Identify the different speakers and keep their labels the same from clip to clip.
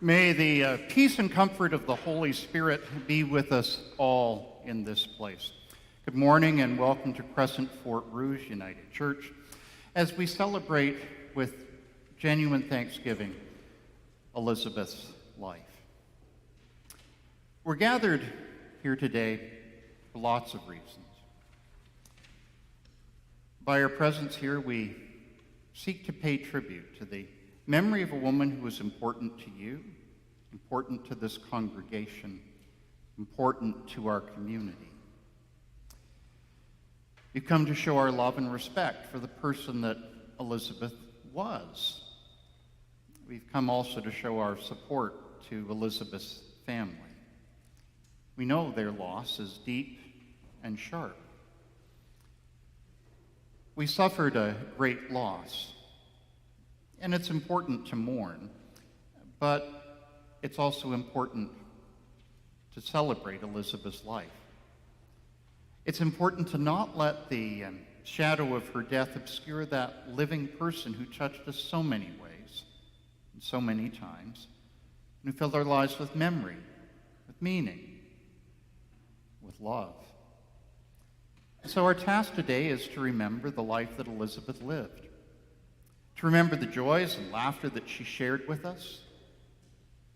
Speaker 1: May the peace and comfort of the Holy Spirit be with us all in this place. Good morning and welcome to Crescent Fort Rouge United Church as we celebrate with genuine thanksgiving Elizabeth's life. We're gathered here today for lots of reasons. By our presence here, we seek to pay tribute to the memory of a woman who was important to you, important to this congregation, important to our community. We've come to show our love and respect for the person that Elizabeth was. We've come also to show our support to Elizabeth's family. We know their loss is deep and sharp. We suffered a great loss, and it's important to mourn, but it's also important to celebrate Elizabeth's life. It's important to not let the shadow of her death obscure that living person who touched us so many ways, and so many times, and who filled our lives with memory, with meaning, with love. So our task today is to remember the life that Elizabeth lived, to remember the joys and laughter that she shared with us,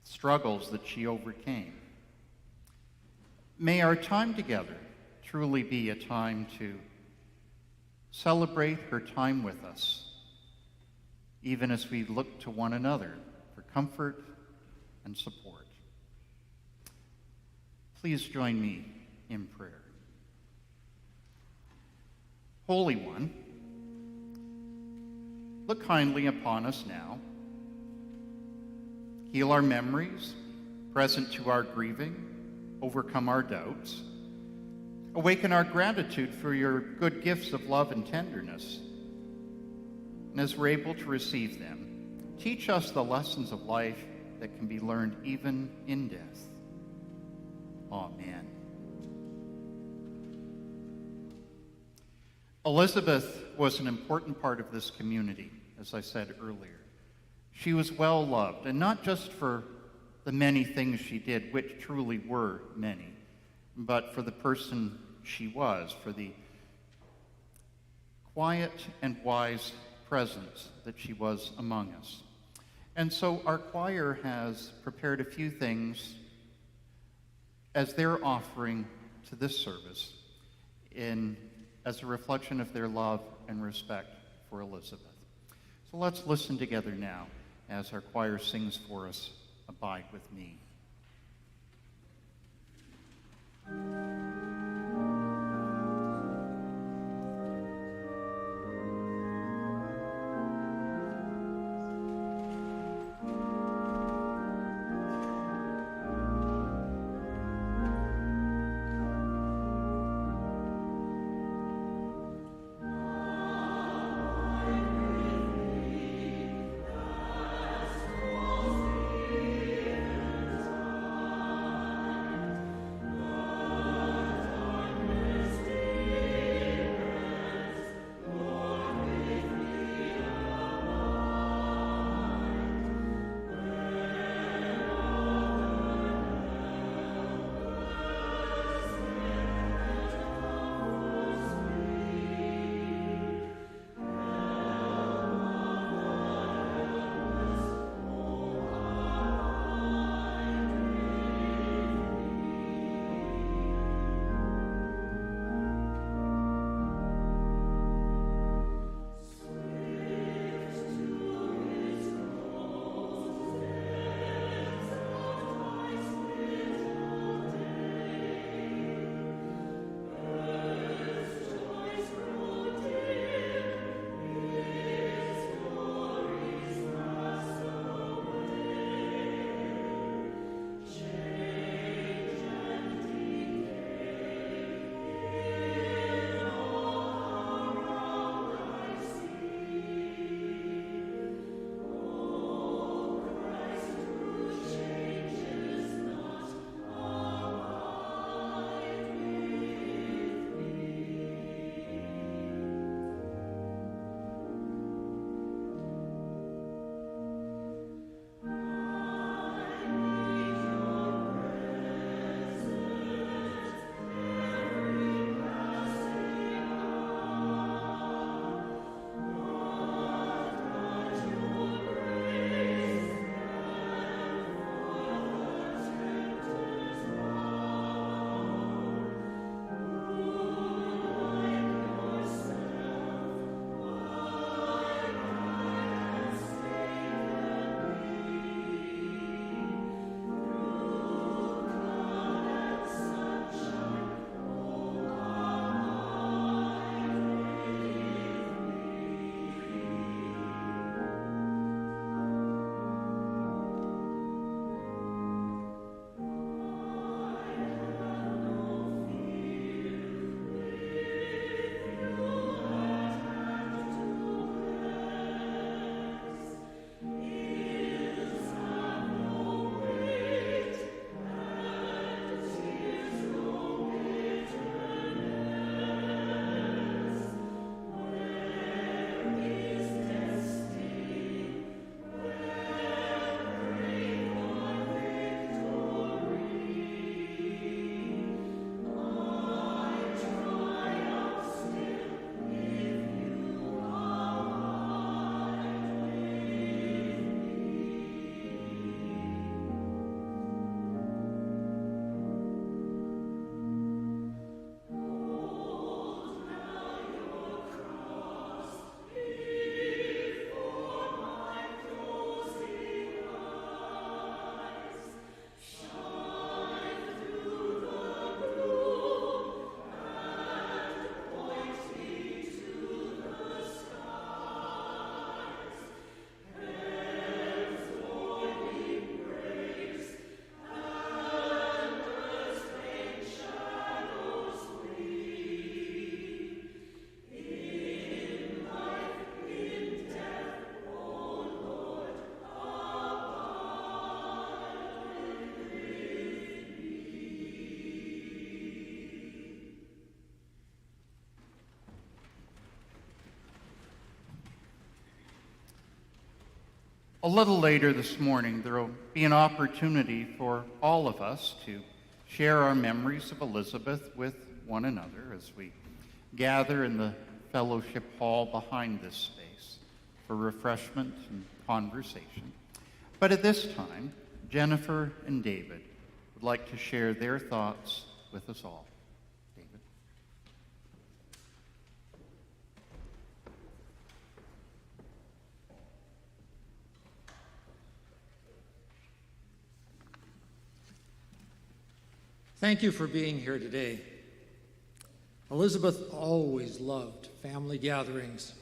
Speaker 1: struggles that she overcame. May our time together truly be a time to celebrate her time with us, even as we look to one another for comfort and support. Please join me in prayer. Holy One, look kindly upon us now. Heal our memories, present to our grieving, overcome our doubts. Awaken our gratitude for your good gifts of love and tenderness. And as we're able to receive them, teach us the lessons of life that can be learned even in death. Amen. Elizabeth was an important part of this community, as I said earlier. She was well loved, and not just for the many things she did, which truly were many, but for the person she was, for the quiet and wise presence that she was among us. And so our choir has prepared a few things as their offering to this service as a reflection of their love and respect for Elizabeth. So let's listen together now as our choir sings for us, "Abide with Me." A little later this morning, there will be an opportunity for all of us to share our memories of Elizabeth with one another as we gather in the fellowship hall behind this space for refreshment and conversation. But at this time, Jennifer and David would like to share their thoughts with us all. David.
Speaker 2: Thank you for being here today. Elizabeth always loved family gatherings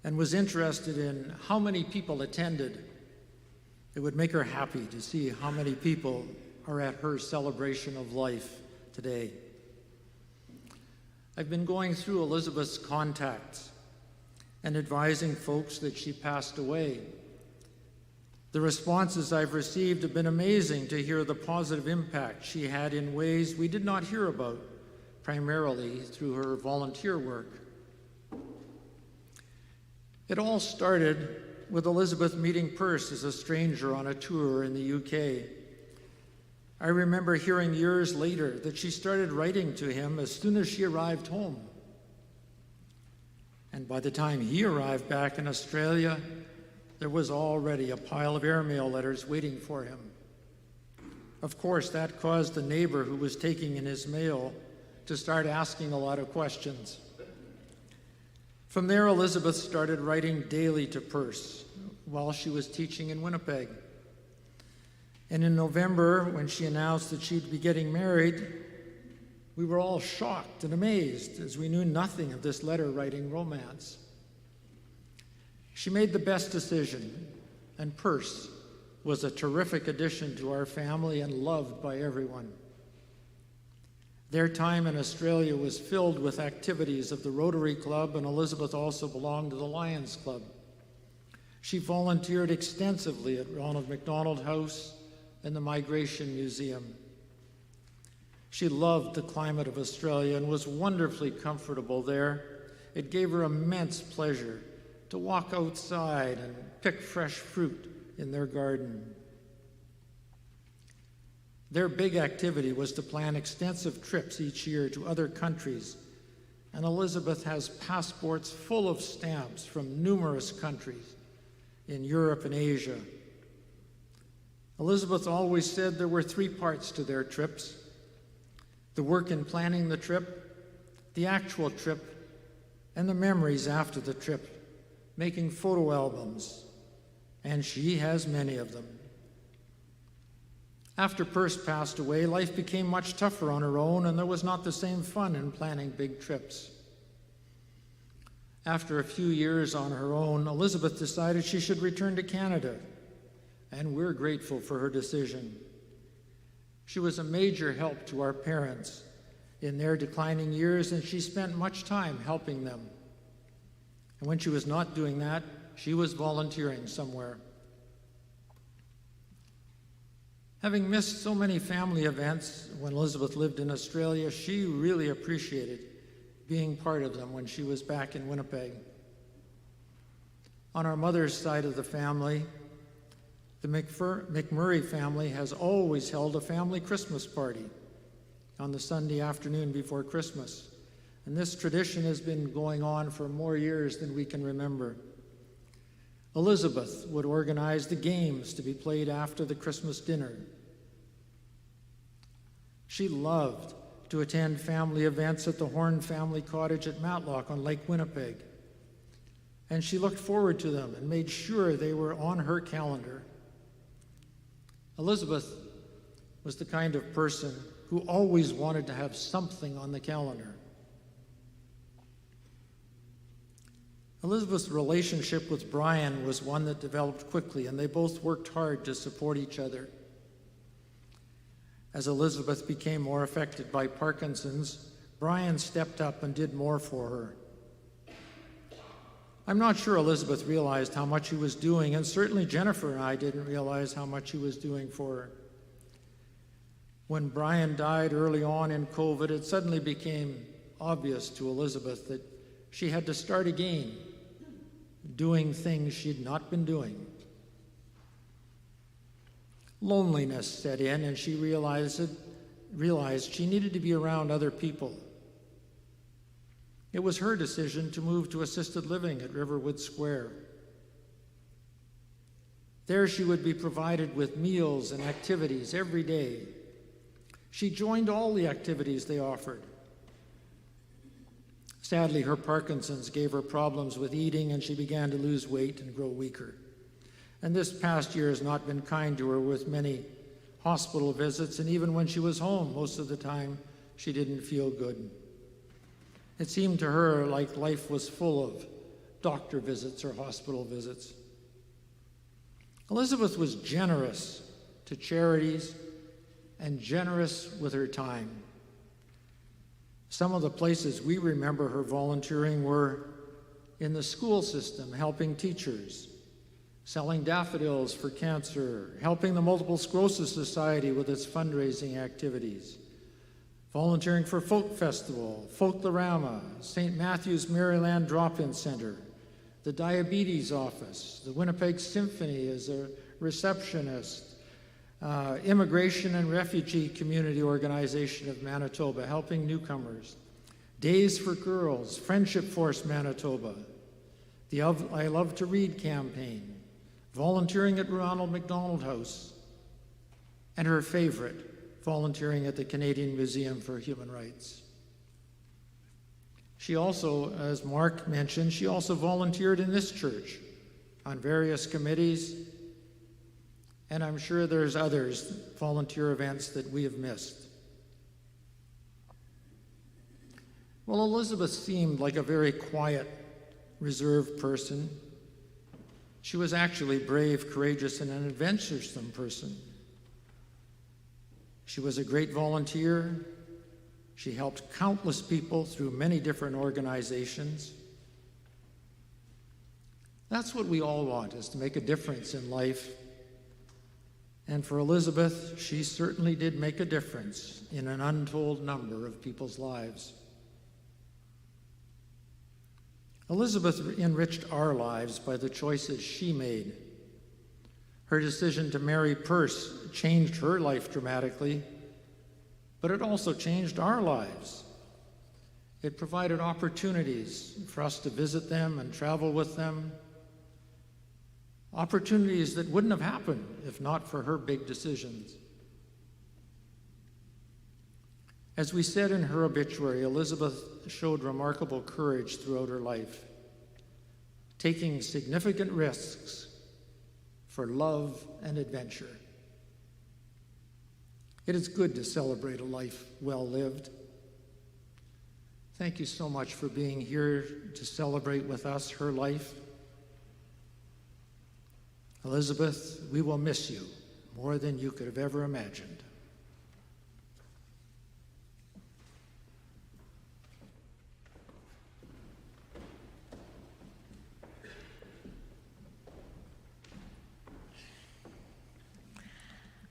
Speaker 2: and was interested in how many people attended. It would make her happy to see how many people are at her celebration of life today. I've been going through Elizabeth's contacts and advising folks that she passed away. The responses I've received have been amazing to hear the positive impact she had in ways we did not hear about, primarily through her volunteer work. It all started with Elizabeth meeting Perce as a stranger on a tour in the UK. I remember hearing years later that she started writing to him as soon as she arrived home. And by the time he arrived back in Australia, there was already a pile of airmail letters waiting for him. Of course, that caused the neighbor who was taking in his mail to start asking a lot of questions. From there, Elizabeth started writing daily to Perce while she was teaching in Winnipeg. And in November, when she announced that she'd be getting married, we were all shocked and amazed as we knew nothing of this letter-writing romance. She made the best decision, and Perce was a terrific addition to our family and loved by everyone. Their time in Australia was filled with activities of the Rotary Club, and Elizabeth also belonged to the Lions Club. She volunteered extensively at Ronald McDonald House and the Migration Museum. She loved the climate of Australia and was wonderfully comfortable there. It gave her immense pleasure to walk outside and pick fresh fruit in their garden. Their big activity was to plan extensive trips each year to other countries, and Elizabeth has passports full of stamps from numerous countries in Europe and Asia. Elizabeth always said there were 3 parts to their trips: the work in planning the trip, the actual trip, and the memories after the trip, making photo albums, and she has many of them. After Perce passed away, life became much tougher on her own, and there was not the same fun in planning big trips. After a few years on her own, Elizabeth decided she should return to Canada, and we're grateful for her decision. She was a major help to our parents in their declining years, and she spent much time helping them. And when she was not doing that, she was volunteering somewhere. Having missed so many family events when Elizabeth lived in Australia, she really appreciated being part of them when she was back in Winnipeg. On our mother's side of the family, the McMurray family has always held a family Christmas party on the Sunday afternoon before Christmas. And this tradition has been going on for more years than we can remember. Elizabeth would organize the games to be played after the Christmas dinner. She loved to attend family events at the Horn family cottage at Matlock on Lake Winnipeg. And she looked forward to them and made sure they were on her calendar. Elizabeth was the kind of person who always wanted to have something on the calendar. Elizabeth's relationship with Brian was one that developed quickly, and they both worked hard to support each other. As Elizabeth became more affected by Parkinson's, Brian stepped up and did more for her. I'm not sure Elizabeth realized how much he was doing, and certainly Jennifer and I didn't realize how much he was doing for her. When Brian died early on in COVID, it suddenly became obvious to Elizabeth that she had to start again, doing things she'd not been doing. Loneliness set in, and she realized she needed to be around other people. It was her decision to move to assisted living at Riverwood Square. There she would be provided with meals and activities every day. She joined all the activities they offered. Sadly, her Parkinson's gave her problems with eating, and she began to lose weight and grow weaker. And this past year has not been kind to her, with many hospital visits, and even when she was home, most of the time, she didn't feel good. It seemed to her like life was full of doctor visits or hospital visits. Elizabeth was generous to charities and generous with her time. Some of the places we remember her volunteering were in the school system, helping teachers, selling daffodils for cancer, helping the Multiple Sclerosis Society with its fundraising activities, volunteering for Folk Festival, Folklorama, St. Matthew's Maryland Drop-In Center, the Diabetes Office, the Winnipeg Symphony as a receptionist, Immigration and Refugee Community Organization of Manitoba, helping newcomers, Days for Girls, Friendship Force Manitoba, the I Love to Read campaign, volunteering at Ronald McDonald House, and her favorite, volunteering at the Canadian Museum for Human Rights. She also, as Mark mentioned, she also volunteered in this church on various committees, and I'm sure there's others, volunteer events that we have missed. Well, Elizabeth seemed like a very quiet, reserved person. She was actually brave, courageous, and an adventuresome person. She was a great volunteer. She helped countless people through many different organizations. That's what we all want, is to make a difference in life. And for Elizabeth, she certainly did make a difference in an untold number of people's lives. Elizabeth enriched our lives by the choices she made. Her decision to marry Perce changed her life dramatically, but it also changed our lives. It provided opportunities for us to visit them and travel with them, opportunities that wouldn't have happened if not for her big decisions. As we said in her obituary, Elizabeth showed remarkable courage throughout her life, taking significant risks for love and adventure. It is good to celebrate a life well lived. Thank you so much for being here to celebrate with us her life. Elizabeth, we will miss you more than you could have ever imagined.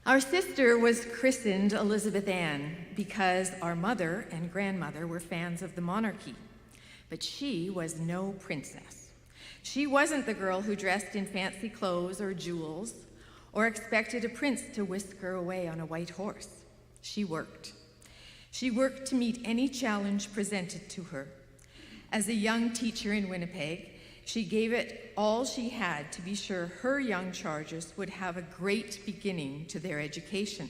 Speaker 3: Our sister was christened Elizabeth Ann because our mother and grandmother were fans of the monarchy, but she was no princess. She wasn't the girl who dressed in fancy clothes or jewels or expected a prince to whisk her away on a white horse. She worked. She worked to meet any challenge presented to her. As a young teacher in Winnipeg, she gave it all she had to be sure her young charges would have a great beginning to their education.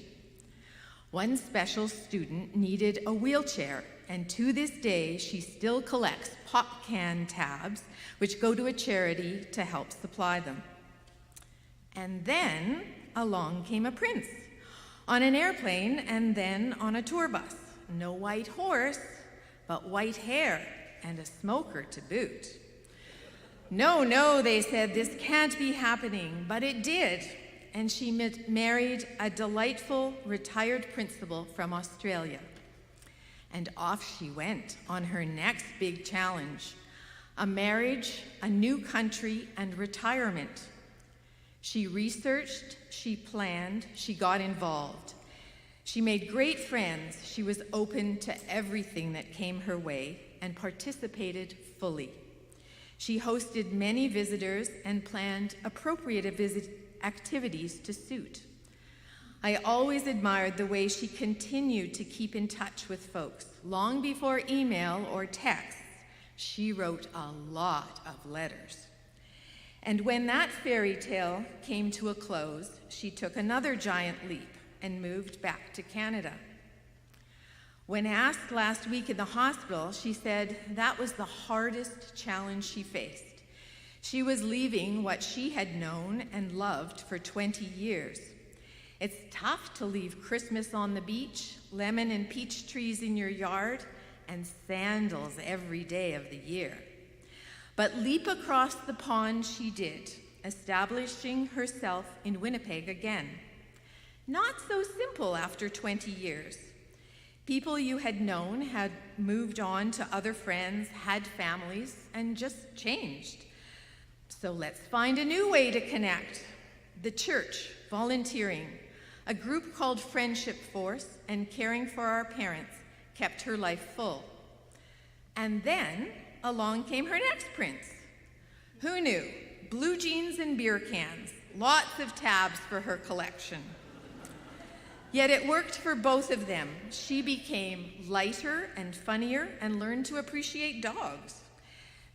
Speaker 3: One special student needed a wheelchair, and to this day, she still collects pop can tabs, which go to a charity to help supply them. And then along came a prince, on an airplane and then on a tour bus. No white horse, but white hair and a smoker to boot. No, they said, this can't be happening, but it did. And she married a delightful retired principal from Australia. And off she went on her next big challenge, a marriage, a new country, and retirement. She researched, she planned, she got involved. She made great friends. She was open to everything that came her way and participated fully. She hosted many visitors and planned appropriate activities to suit. I always admired the way she continued to keep in touch with folks. Long before email or text, she wrote a lot of letters. And when that fairy tale came to a close, she took another giant leap and moved back to Canada. When asked last week in the hospital, she said that was the hardest challenge she faced. She was leaving what she had known and loved for 20 years. It's tough to leave Christmas on the beach, lemon and peach trees in your yard, and sandals every day of the year. But leap across the pond she did, establishing herself in Winnipeg again. Not so simple after 20 years. People you had known had moved on to other friends, had families, and just changed. So let's find a new way to connect. The church, volunteering, a group called Friendship Force, and caring for our parents kept her life full. And then along came her next prince. Who knew? Blue jeans and beer cans, lots of tabs for her collection. Yet it worked for both of them. She became lighter and funnier and learned to appreciate dogs.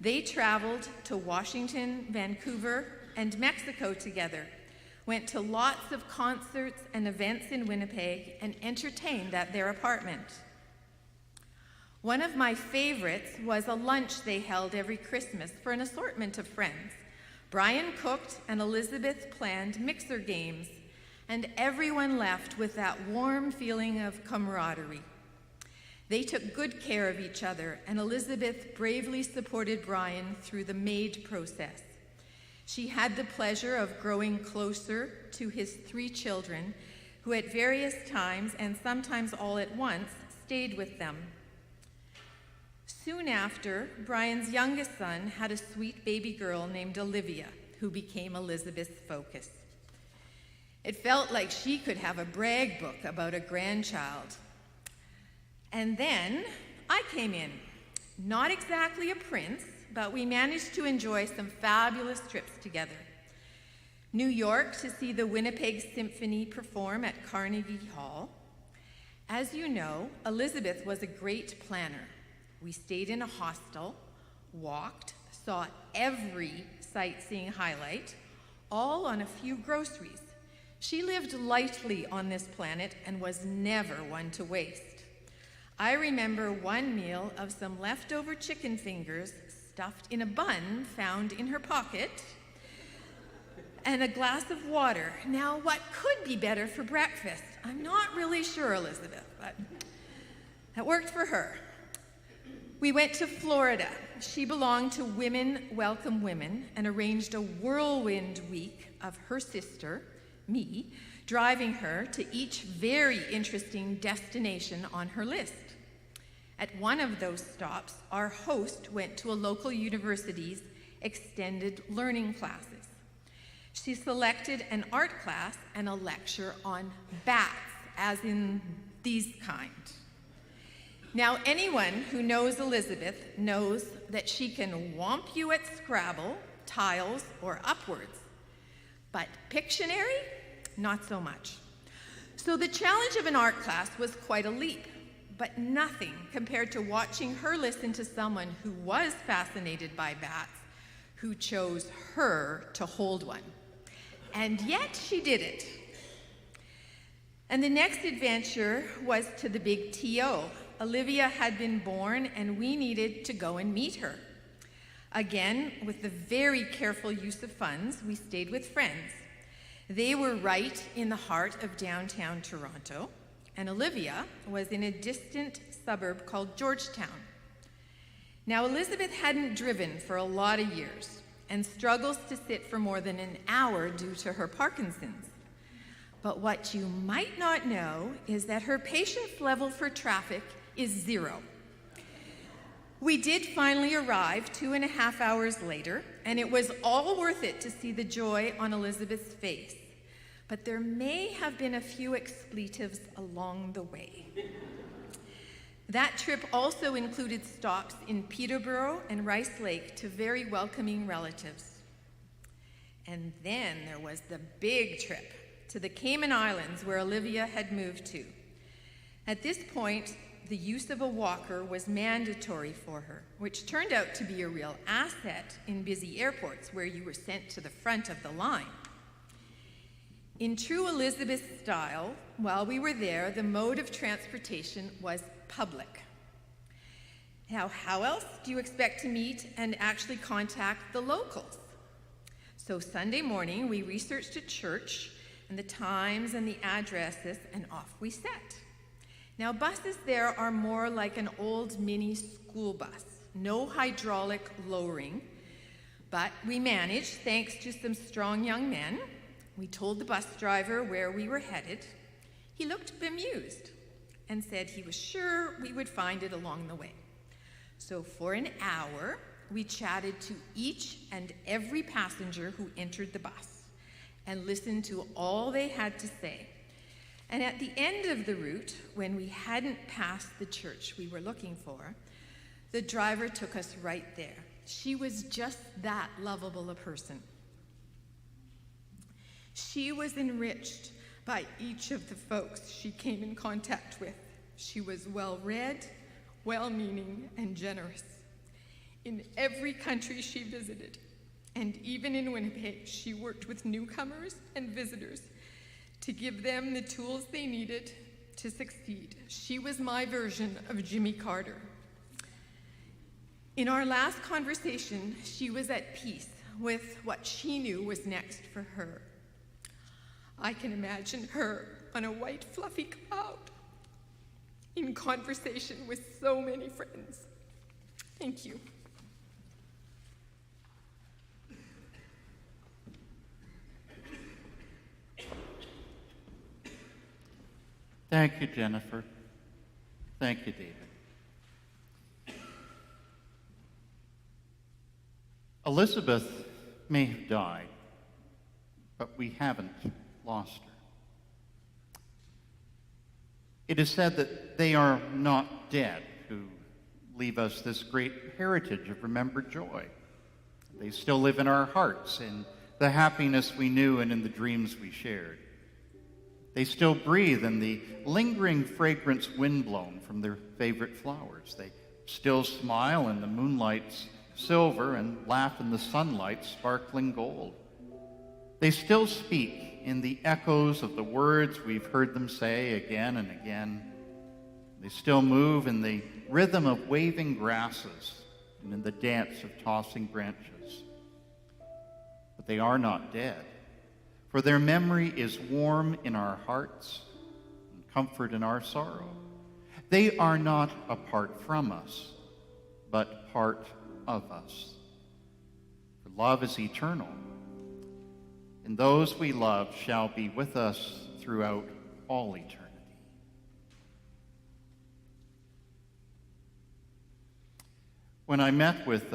Speaker 3: They traveled to Washington, Vancouver, and Mexico together, went to lots of concerts and events in Winnipeg, and entertained at their apartment. One of my favorites was a lunch they held every Christmas for an assortment of friends. Brian cooked and Elizabeth planned mixer games, and everyone left with that warm feeling of camaraderie. They took good care of each other, and Elizabeth bravely supported Brian through the maid process. She had the pleasure of growing closer to his 3 children, who at various times, and sometimes all at once, stayed with them. Soon after, Brian's youngest son had a sweet baby girl named Olivia, who became Elizabeth's focus. It felt like she could have a brag book about a grandchild. And then I came in. Not exactly a prince, but we managed to enjoy some fabulous trips together. New York to see the Winnipeg Symphony perform at Carnegie Hall. As you know, Elizabeth was a great planner. We stayed in a hostel, walked, saw every sightseeing highlight, all on a few groceries. She lived lightly on this planet and was never one to waste. I remember one meal of some leftover chicken fingers stuffed in a bun found in her pocket, and a glass of water. Now, what could be better for breakfast? I'm not really sure, Elizabeth, but that worked for her. We went to Florida. She belonged to Women Welcome Women and arranged a whirlwind week of her sister, me, driving her to each very interesting destination on her list. At one of those stops, our host went to a local university's extended learning classes. She selected an art class and a lecture on bats, as in these kind. Now, anyone who knows Elizabeth knows that she can whomp you at Scrabble, tiles, or upwards. But Pictionary, not so much. So the challenge of an art class was quite a leap, but nothing compared to watching her listen to someone who was fascinated by bats, who chose her to hold one. And yet she did it. And the next adventure was to the big TO. Olivia had been born, and we needed to go and meet her. Again, with the very careful use of funds, we stayed with friends. They were right in the heart of downtown Toronto, and Olivia was in a distant suburb called Georgetown. Now, Elizabeth hadn't driven for a lot of years and struggles to sit for more than an hour due to her Parkinson's. But what you might not know is that her patience level for traffic is 0. We did finally arrive 2.5 hours later, and it was all worth it to see the joy on Elizabeth's face. But there may have been a few expletives along the way. That trip also included stops in Peterborough and Rice Lake to very welcoming relatives. And then there was the big trip to to the Cayman Islands where Olivia had moved to. At this point, the use of a walker was mandatory for her, which turned out to be a real asset in busy airports where you were sent to the front of the line. In true Elizabeth style, while we were there, the mode of transportation was public. Now, how else do you expect to meet and actually contact the locals? So Sunday morning, we researched a church and the times and the addresses, and off we set. Now, buses there are more like an old mini school bus, no hydraulic lowering, but we managed thanks to some strong young men. We told the bus driver where we were headed. He looked bemused and said he was sure we would find it along the way. So for an hour, we chatted to each and every passenger who entered the bus and listened to all they had to say. And at the end of the route, when we hadn't passed the church we were looking for, the driver took us right there. She was just that lovable a person. She was enriched by each of the folks she came in contact with. She was well-read, well-meaning, and generous. In every country she visited, and even in Winnipeg, she worked with newcomers and visitors to give them the tools they needed to succeed. She was my version of Jimmy Carter. In our last conversation, she was at peace with what she knew was next for her. I can imagine her on a white fluffy cloud in conversation with so many friends. Thank you.
Speaker 1: Thank you, Jennifer. Thank you, David. Elizabeth may have died, but we haven't lost her. It is said that they are not dead who leave us this great heritage of remembered joy. They still live in our hearts, in the happiness we knew and in the dreams we shared. They still breathe in the lingering fragrance windblown from their favorite flowers. They still smile in the moonlight's silver and laugh in the sunlight's sparkling gold. They still speak in the echoes of the words we've heard them say again and again. They still move in the rhythm of waving grasses and in the dance of tossing branches. But they are not dead, for their memory is warm in our hearts and comfort in our sorrow. They are not apart from us, but part of us. For love is eternal, and those we love shall be with us throughout all eternity. When I met with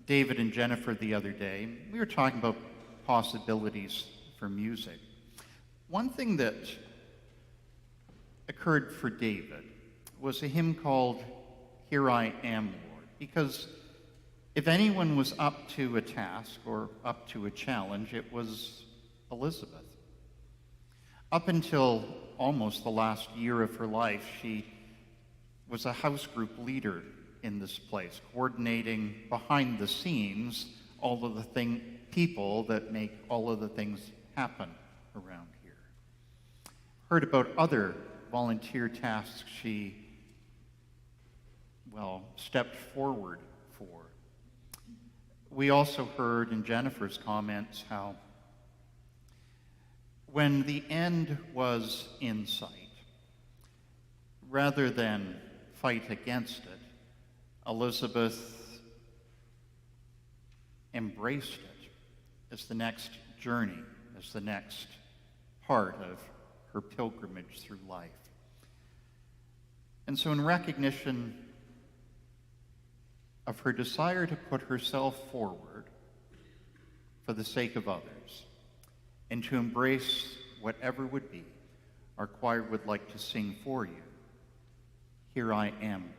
Speaker 1: David and Jennifer the other day, we were talking about possibilities for music. One thing that occurred for David was a hymn called Here I Am, Lord, because if anyone was up to a task or up to a challenge, it was Elizabeth. Up until almost the last year of her life, she was a house group leader in this place, coordinating behind the scenes all of the people that make all of the things happen around here. Heard about other volunteer tasks she, stepped forward for. We also heard in Jennifer's comments how when the end was in sight, rather than fight against it, Elizabeth embraced it as the next journey, as the next part of her pilgrimage through life. And so in recognition of her desire to put herself forward for the sake of others and to embrace whatever would be, our choir would like to sing for you, Here I Am, Lord.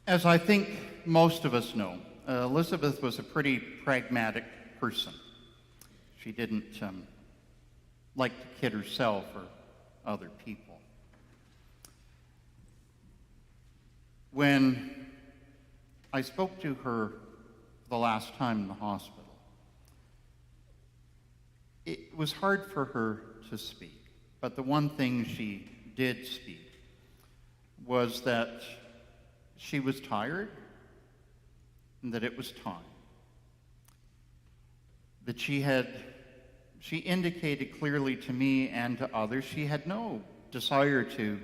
Speaker 1: As I think most of us know, Elizabeth was a pretty pragmatic person. She didn't like to kid herself or other people. When I spoke to her the last time in the hospital, it was hard for her to speak, but the one thing she did speak was that she was tired and that it was time. That she indicated clearly to me and to others she had no desire to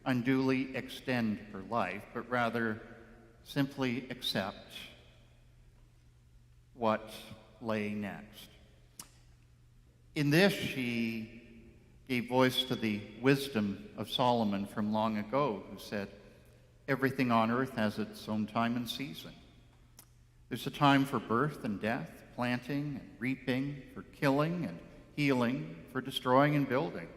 Speaker 1: unduly extend her life, but rather simply accept what lay next. In this, she gave voice to the wisdom of Solomon from long ago, who said, "Everything on earth has its own time and season. There's a time for birth and death, planting and reaping, for killing and healing, for destroying and building.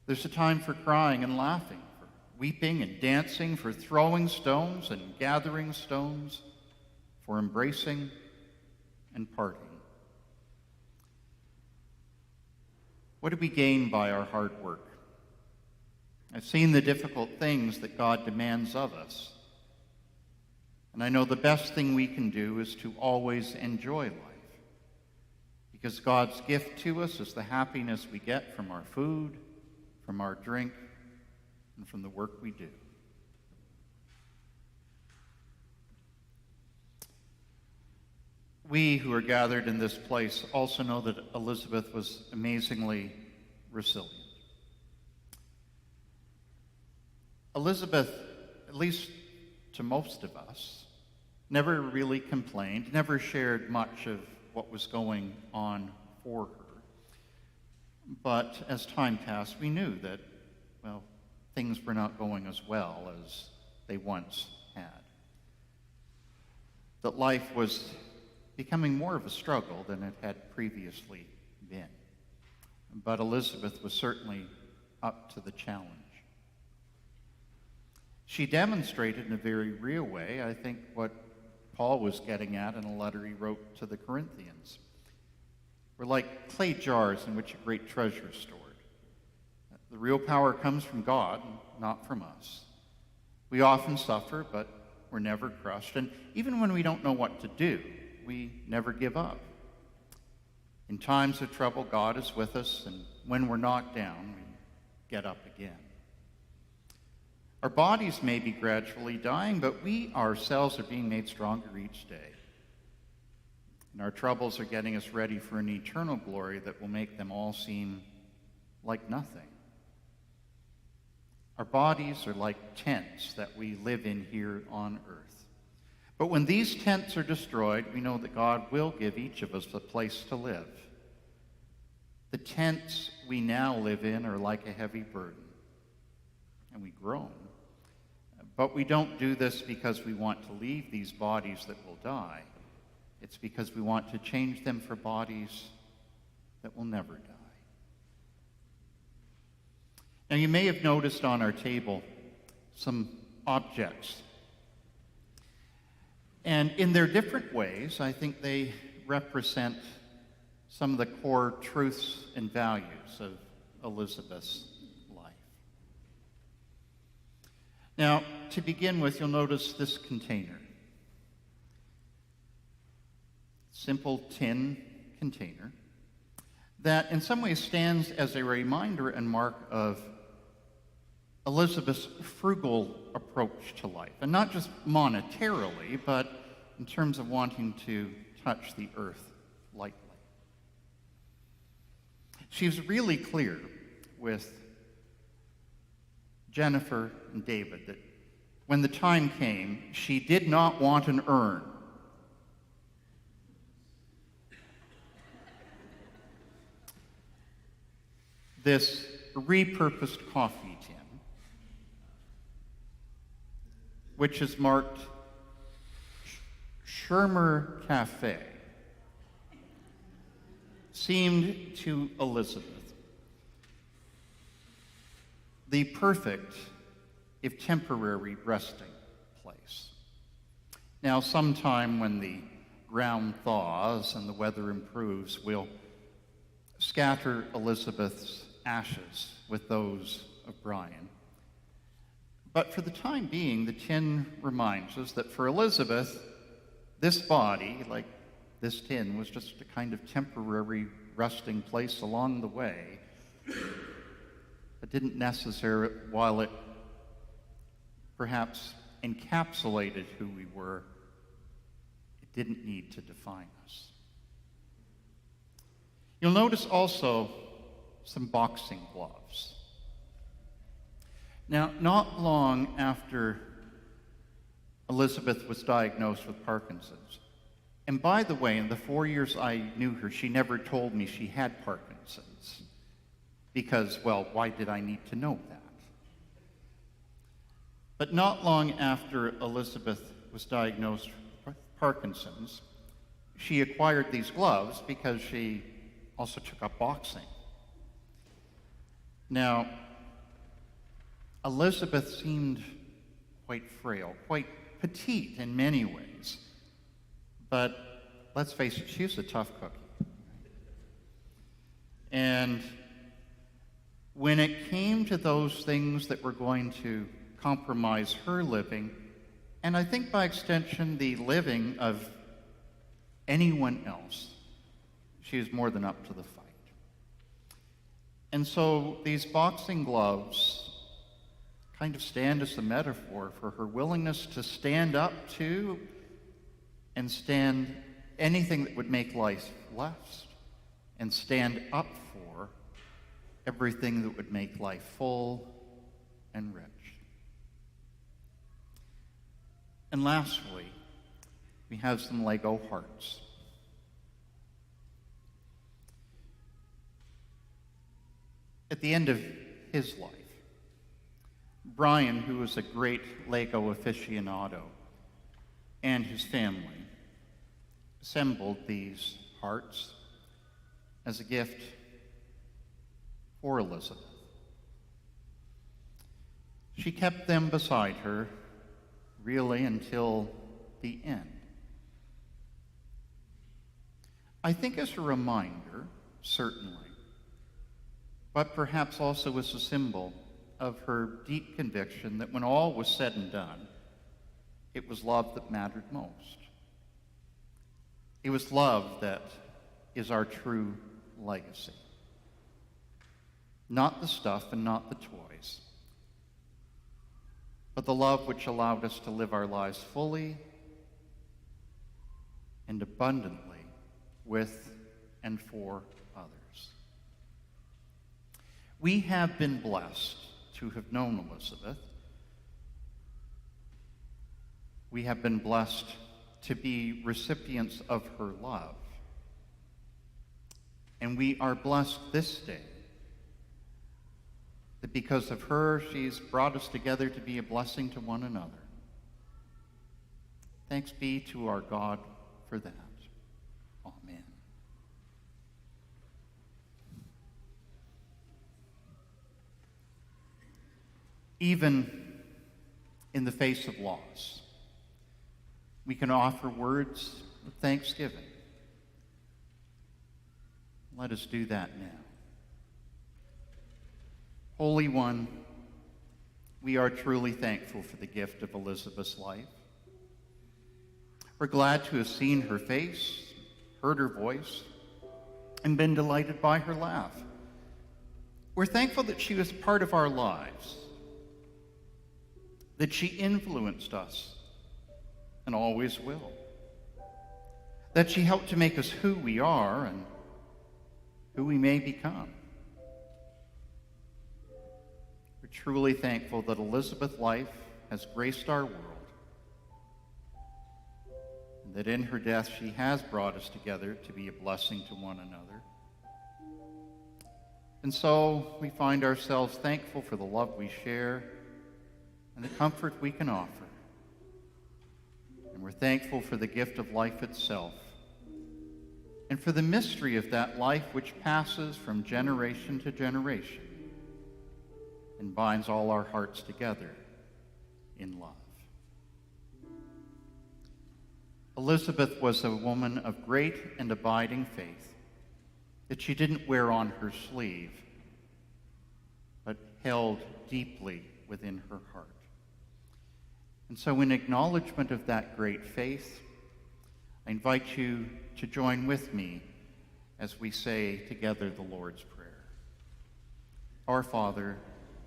Speaker 1: There's a time for crying and laughing, for weeping and dancing, for throwing stones and gathering stones, for embracing and parting." What do we gain by our hard work? I've seen the difficult things that God demands of us. And I know the best thing we can do is to always enjoy life, because God's gift to us is the happiness we get from our food, from our drink, and from the work we do. We who are gathered in this place also know that Elizabeth was amazingly resilient. Elizabeth, at least to most of us, never really complained, never shared much of what was going on for her. But as time passed, we knew that, well, things were not going as well as they once had. That life was becoming more of a struggle than it had previously been. But Elizabeth was certainly up to the challenge. She demonstrated in a very real way, I think, what Paul was getting at in a letter he wrote to the Corinthians. We're like clay jars in which a great treasure is stored. The real power comes from God, not from us. We often suffer, but we're never crushed. And even when we don't know what to do, we never give up. In times of trouble, God is with us, and when we're knocked down, we get up again. Our bodies may be gradually dying, but we ourselves are being made stronger each day. And our troubles are getting us ready for an eternal glory that will make them all seem like nothing. Our bodies are like tents that we live in here on earth. But when these tents are destroyed, we know that God will give each of us a place to live. The tents we now live in are like a heavy burden, and we groan. But we don't do this because we want to leave these bodies that will die. It's because we want to change them for bodies that will never die. Now, you may have noticed on our table some objects. And in their different ways, I think they represent some of the core truths and values of Elizabeth's life. Now, to begin with, you'll notice this container. Simple tin container that in some ways stands as a reminder and mark of Elizabeth's frugal approach to life, and not just monetarily, but in terms of wanting to touch the earth lightly. She's really clear with Jennifer and David that when the time came, she did not want an urn. This repurposed coffee tin, which is marked Schirmer Cafe, seemed to Elizabeth the perfect, if temporary, resting place. Now, sometime when the ground thaws and the weather improves, we'll scatter Elizabeth's ashes with those of Brian. But for the time being, the tin reminds us that for Elizabeth, this body, like this tin, was just a kind of temporary resting place along the way, but didn't necessarily, while it perhaps encapsulated who we were, it didn't need to define us. You'll notice also some boxing gloves. Now, not long after Elizabeth was diagnosed with Parkinson's, and by the way, in the 4 years I knew her, she never told me she had Parkinson's, because, well, why did I need to know that? But not long after Elizabeth was diagnosed with Parkinson's, she acquired these gloves because she also took up boxing. Now, Elizabeth seemed quite frail, quite petite in many ways, but let's face it, she was a tough cookie. And when it came to those things that were going to compromise her living, and I think by extension the living of anyone else, she was more than up to the fight. And so these boxing gloves kind of stand as a metaphor for her willingness to stand up to and stand anything that would make life less, and stand up for everything that would make life full and rich. And lastly, we have some Lego hearts. At the end of his life, Brian, who was a great Lego aficionado, and his family assembled these hearts as a gift for Elizabeth. She kept them beside her really until the end. I think as a reminder, certainly, but perhaps also as a symbol of her deep conviction that when all was said and done, it was love that mattered most. It was love that is our true legacy. Not the stuff and not the toys, but the love which allowed us to live our lives fully and abundantly with and for others. We have been blessed to have known Elizabeth. We have been blessed to be recipients of her love. And we are blessed this day that because of her, she's brought us together to be a blessing to one another. Thanks be to our God for that. Amen. Even in the face of loss, we can offer words of thanksgiving. Let us do that now. Holy One, we are truly thankful for the gift of Elizabeth's life. We're glad to have seen her face, heard her voice, and been delighted by her laugh. We're thankful that she was part of our lives, that she influenced us and always will, that she helped to make us who we are and who we may become. We're truly thankful that Elizabeth's life has graced our world, and that in her death she has brought us together to be a blessing to one another. And so we find ourselves thankful for the love we share and the comfort we can offer. And we're thankful for the gift of life itself, and for the mystery of that life which passes from generation to generation and binds all our hearts together in love. Elizabeth was a woman of great and abiding faith that she didn't wear on her sleeve, but held deeply within her heart. And so in acknowledgement of that great faith, I invite you to join with me as we say together the Lord's Prayer. Our Father,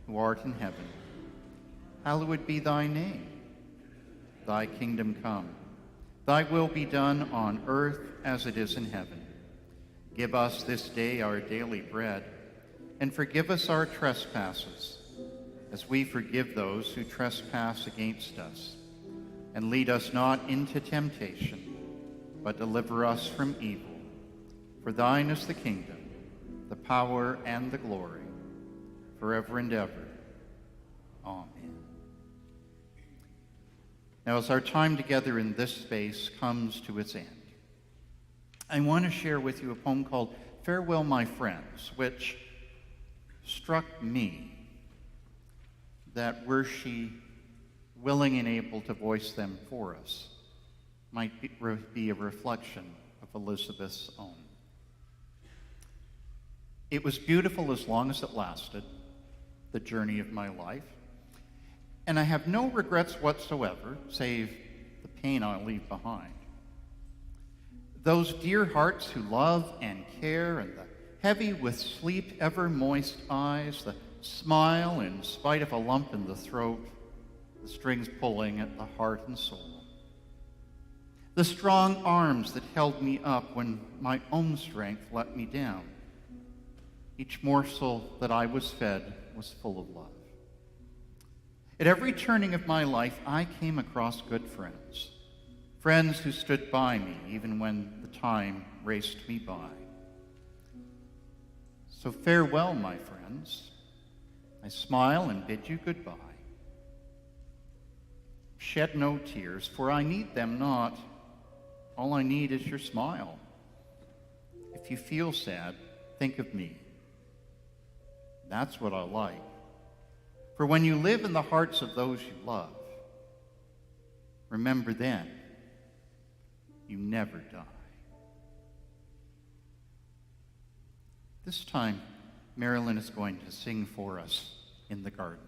Speaker 1: who art in heaven, hallowed be thy name. Thy kingdom come. Thy will be done on earth as it is in heaven. Give us this day our daily bread, and forgive us our trespasses, as we forgive those who trespass against us. And lead us not into temptation, but deliver us from evil. For thine is the kingdom, the power, and the glory, forever and ever. Amen. Now, as our time together in this space comes to its end, I want to share with you a poem called Farewell, My Friends, which struck me that were she willing and able to voice them for us, might be a reflection of Elizabeth's own. It was beautiful as long as it lasted, the journey of my life, and I have no regrets whatsoever, save the pain I'll leave behind. Those dear hearts who love and care, and the heavy with sleep ever moist eyes, the smile in spite of a lump in the throat, the strings pulling at the heart and soul. The strong arms that held me up when my own strength let me down. Each morsel that I was fed was full of love. At every turning of my life, I came across good friends. Friends who stood by me even when the time raced me by. So farewell, my friends. I smile and bid you goodbye. Shed no tears, for I need them not. All I need is your smile. If you feel sad, think of me. That's what I like. For when you live in the hearts of those you love, remember then, you never die. This time, Marilyn is going to sing for us in the garden.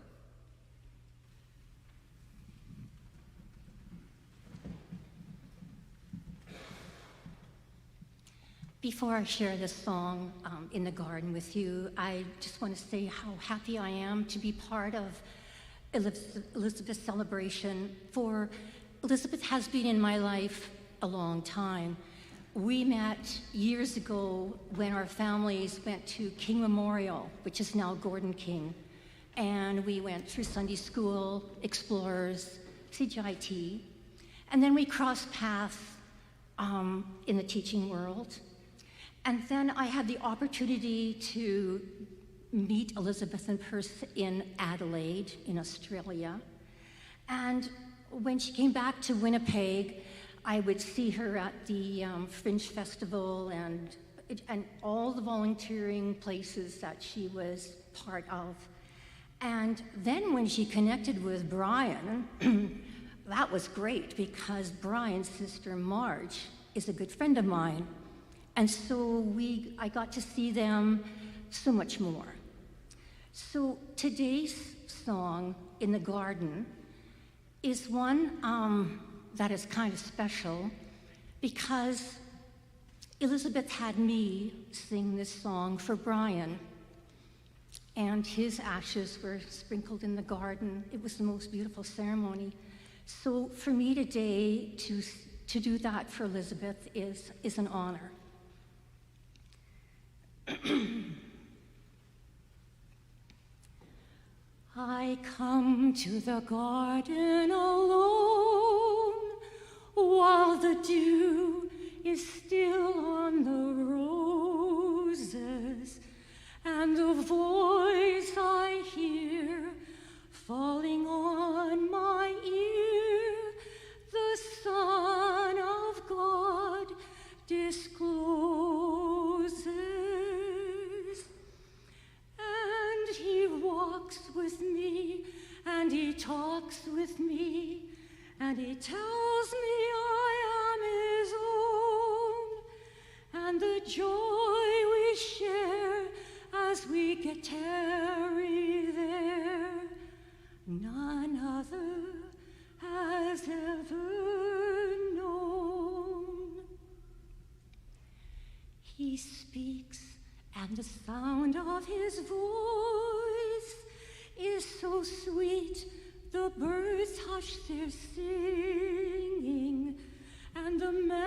Speaker 4: Before I share this song in the garden with you, I just want to say how happy I am to be part of Elizabeth's celebration. For Elizabeth has been in my life a long time. We met years ago when our families went to King Memorial, which is now Gordon King, and we went through Sunday school, Explorers, CGIT, and then we crossed paths in the teaching world. And then I had the opportunity to meet Elizabeth in person in Adelaide, in Australia. And when she came back to Winnipeg, I would see her at the Fringe Festival and all the volunteering places that she was part of. And then when she connected with Brian, that was great because Brian's sister Marge is a good friend of mine. And so I got to see them so much more. So today's song, In the Garden, is one that is kind of special because Elizabeth had me sing this song for Brian, and his ashes were sprinkled in the garden. It was the most beautiful ceremony. So for me today to do that for Elizabeth is an honor. I come to the garden alone while the dew is still on the roses, and the voice I hear falling on my ear, the Son of God discloses. And he walks with me, and he talks with me, and he tells me I am joy we share as we get tarry there, none other has ever known. He speaks, and the sound of his voice is so sweet, the birds hush their singing, and the melody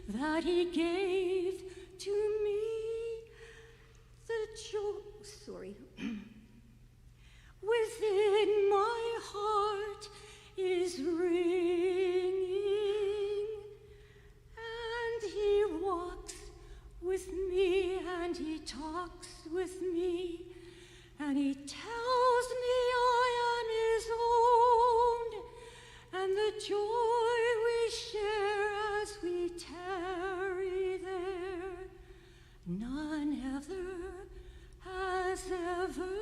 Speaker 4: that he gave to me, the joy, within my heart is ringing, and he walks with me, and he talks with me, and he tells me I am his own, and the joy we share as we tarry there, none other has ever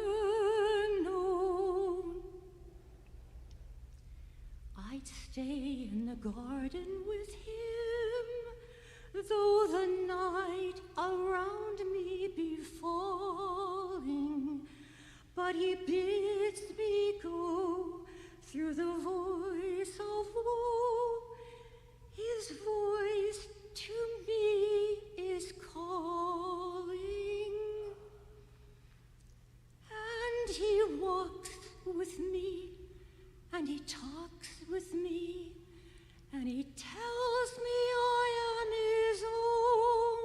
Speaker 4: known. I'd stay in the garden with him, though the night around me be falling, but he bids me go through the voice of woe. His voice to me is calling, and he walks with me, and he talks with me, and he tells me I am his own,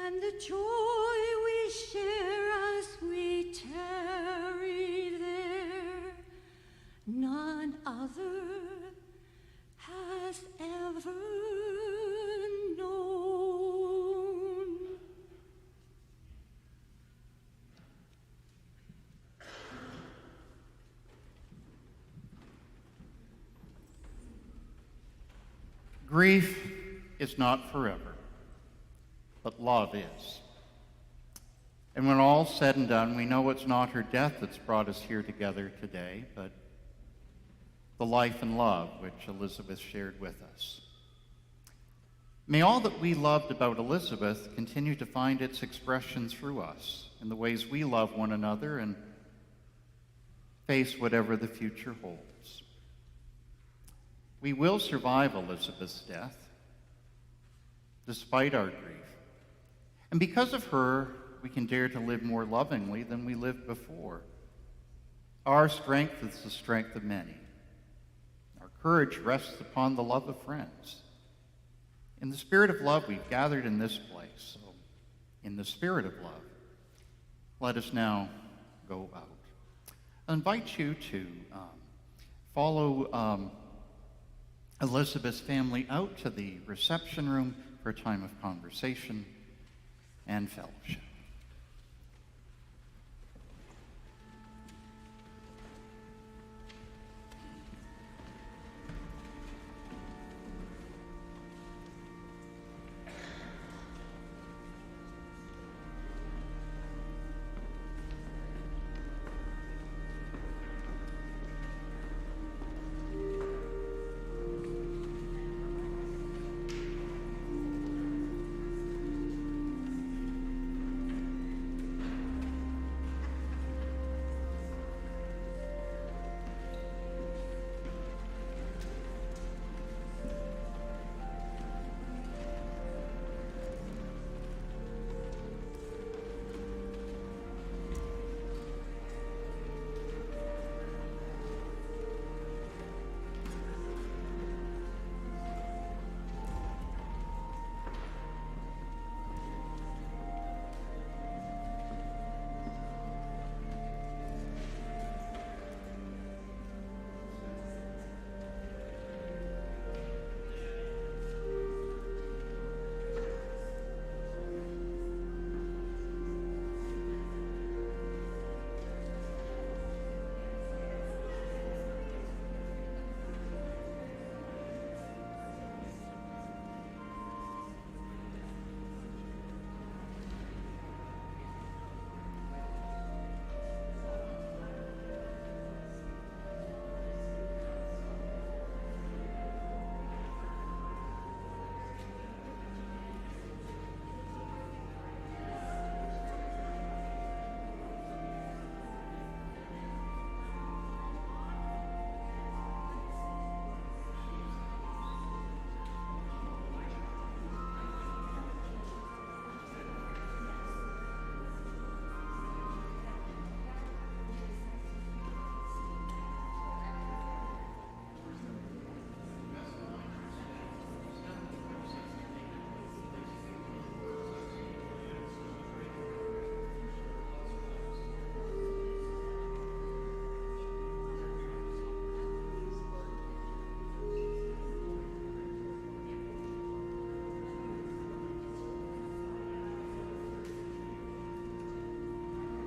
Speaker 4: and the joy we share as we tarry there, none other has ever known.
Speaker 1: Grief is not forever, but love is. And when all's said and done, we know it's not her death that's brought us here together today, but the life and love which Elizabeth shared with us. May all that we loved about Elizabeth continue to find its expression through us in the ways we love one another and face whatever the future holds. We will survive Elizabeth's death, despite our grief. And because of her, we can dare to live more lovingly than we lived before. Our strength is the strength of many. Our courage rests upon the love of friends. In the spirit of love, we've gathered in this place. So, in the spirit of love, let us now go out. I invite you to follow Elizabeth's family out to the reception room for a time of conversation and fellowship.